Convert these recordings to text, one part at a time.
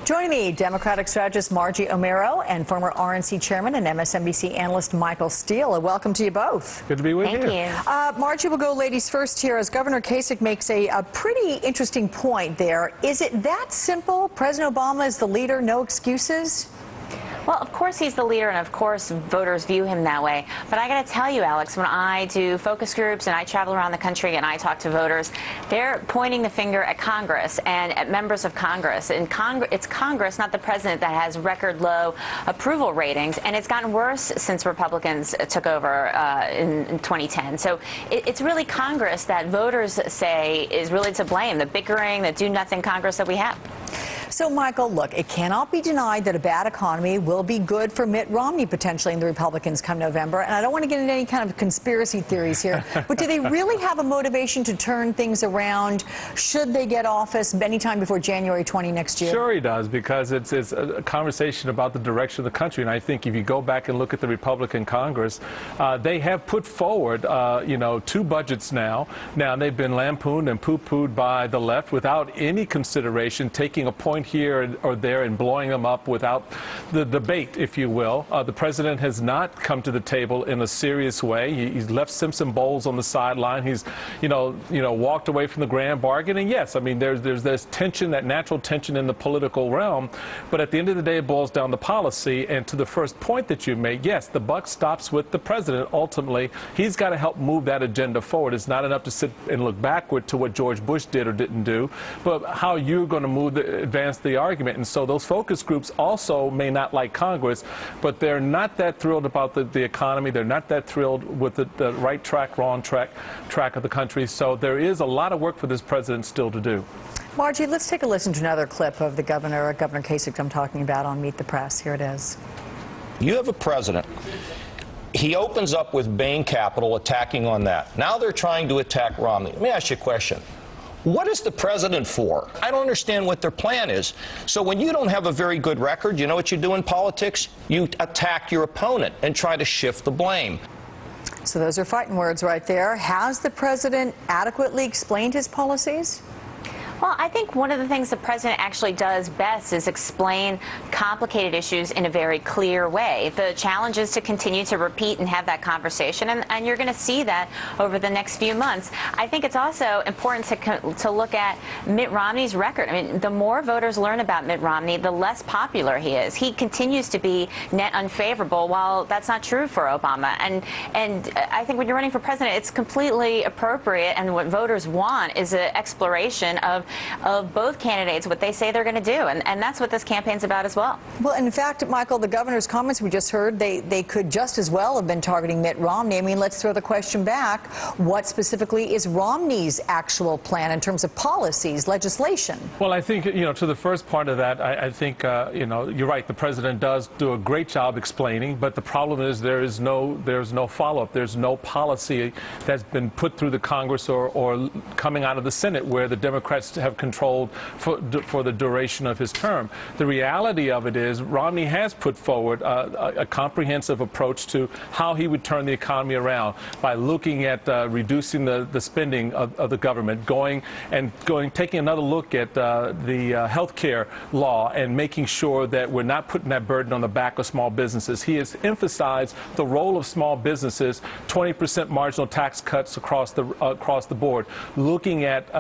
Joining me, Democratic strategist Margie Omero and former RNC chairman and MSNBC analyst Michael Steele. Welcome to you both. Good to be with you. Thank you. Margie, we'll go ladies first here as Governor Kasich makes a pretty interesting point there. Is it that simple? President Obama is the leader, no excuses? Well, of course he's the leader, and of course voters view him that way. But I got to tell you, Alex, when I do focus groups and I travel around the country and I talk to voters, they're pointing the finger at Congress and at members of Congress. And it's Congress, not the president, that has record low approval ratings, and it's gotten worse since Republicans took over in 2010. So it's really Congress that voters say is really to blame, the bickering, the do-nothing Congress that we have. So, Michael, look, it cannot be denied that a bad economy will be good for Mitt Romney potentially and the Republicans come November. And I don't want to get into any kind of conspiracy theories here, but do they really have a motivation to turn things around? Should they get office anytime before January 20 next year? Sure he does, because it's a conversation about the direction of the country. And I think if you go back and look at the Republican Congress, they have put forward, two budgets now. Now, they've been lampooned and poo-pooed by the left without any consideration, taking a point here or there and blowing them up without the debate, if you will. The president has not come to the table in a serious way. He's left Simpson Bowles on the sideline. He's, walked away from the grand bargain. And yes, I mean, there's tension, that natural tension in the political realm. But at the end of the day, it boils down to policy. And to the first point that you made, yes, the buck stops with the president. Ultimately, he's got to help move that agenda forward. It's not enough to sit and look backward to what George Bush did or didn't do, but how you're going to advance the argument. And so those focus groups also may not like Congress, but they're not that thrilled about the economy. They're not that thrilled with the right track, wrong track of the country. So there is a lot of work for this president still to do. Margie, let's take a listen to another clip of the Governor Kasich I'm talking about on Meet the Press. Here it is. You have a president. He opens up with Bain Capital, attacking on that. Now they're trying to attack Romney. Let me ask you a question. What is the president for? I don't understand what their plan is. So when you don't have a very good record, you know what you do in politics? You attack your opponent and try to shift the blame. So those are fighting words right there. Has the president adequately explained his policies? Well, I think one of the things the president actually does best is explain complicated issues in a very clear way. The challenge is to continue to repeat and have that conversation, and you're going to see that over the next few months. I think it's also important to look at Mitt Romney's record. I mean, the more voters learn about Mitt Romney, the less popular he is. He continues to be net unfavorable, while that's not true for Obama. And I think when you're running for president, it's completely appropriate, and what voters want is an exploration of both candidates, what they say they're going to do. And that's what this campaign's about as well. Well, in fact, Michael, the governor's comments we just heard, they could just as well have been targeting Mitt Romney. I mean, let's throw the question back. What specifically is Romney's actual plan in terms of policies, legislation? Well, I think, to the first part of that, I think, you're right. The president does do a great job explaining, but the problem is there's no follow-up. There's no policy that's been put through the Congress or coming out of the Senate where the Democrats have controlled for the duration of his term. The reality of it is Romney has put forward a comprehensive approach to how he would turn the economy around by looking at reducing the spending of the government, taking another look at the health care law and making sure that we're not putting that burden on the back of small businesses. He has emphasized the role of small businesses, 20% marginal tax cuts across the board, looking at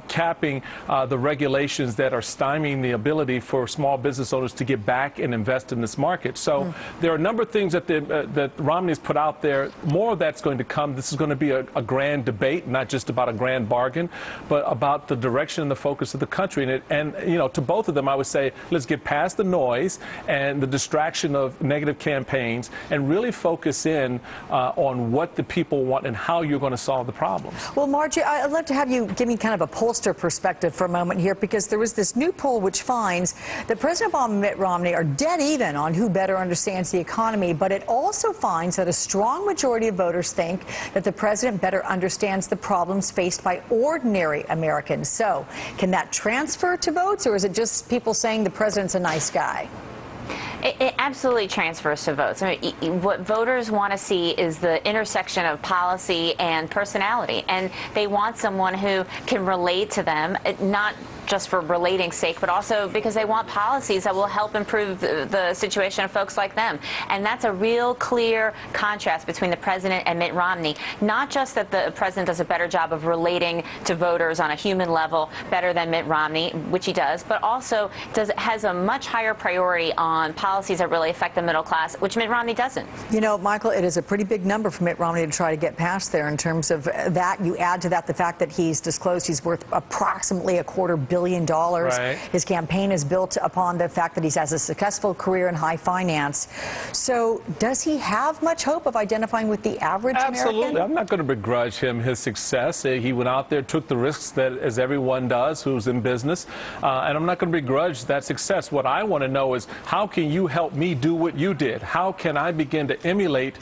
capping the regulations that are stymieing the ability for small business owners to get back and invest in this market. So there are a number of things that Romney's put out there. More of that's going to come. This is going to be a grand debate, not just about a grand bargain, but about the direction and the focus of the country. And to both of them, I would say, let's get past the noise and the distraction of negative campaigns and really focus in on what the people want and how you're going to solve the problems. Well, Margie, I'd love to have you give me kind of a pollster perspective for a moment here, because there was this new poll which finds that President Obama and Mitt Romney are dead even on who better understands the economy, but it also finds that a strong majority of voters think that the president better understands the problems faced by ordinary Americans. So can that transfer to votes, or is it just people saying the president's a nice guy? It absolutely transfers to votes. I mean, what voters want to see is the intersection of policy and personality, and they want someone who can relate to them, not just for relating's sake, but also because they want policies that will help improve the situation of folks like them. And that's a real clear contrast between the president and Mitt Romney. Not just that the president does a better job of relating to voters on a human level better than Mitt Romney, which he does, but also has a much higher priority on policies that really affect the middle class, which Mitt Romney doesn't. You know, Michael, it is a pretty big number for Mitt Romney to try to get past there in terms of that. You add to that the fact that he's disclosed he's worth approximately $250 million. Right. His campaign is built upon the fact that he has a successful career in high finance. So does he have much hope of identifying with the average Absolutely. American? I'm not going to begrudge him his success. He went out there, took the risks that, as everyone does who's in business, and I'm not going to begrudge that success. What I want to know is, how can you help me do what you did? How can I begin to emulate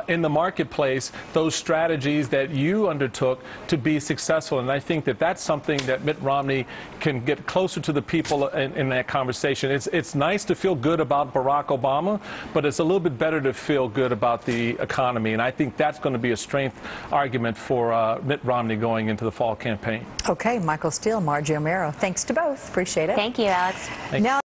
in the marketplace those strategies that you undertook to be successful? And I think that that's something that Mitt Romney can get closer to the people in that conversation. It's nice to feel good about Barack Obama, but it's a little bit better to feel good about the economy. And I think that's going to be a strength argument for Mitt Romney going into the fall campaign. Okay, Michael Steele, Margie Omero, thanks to both. Appreciate it. Thank you, Alex. Now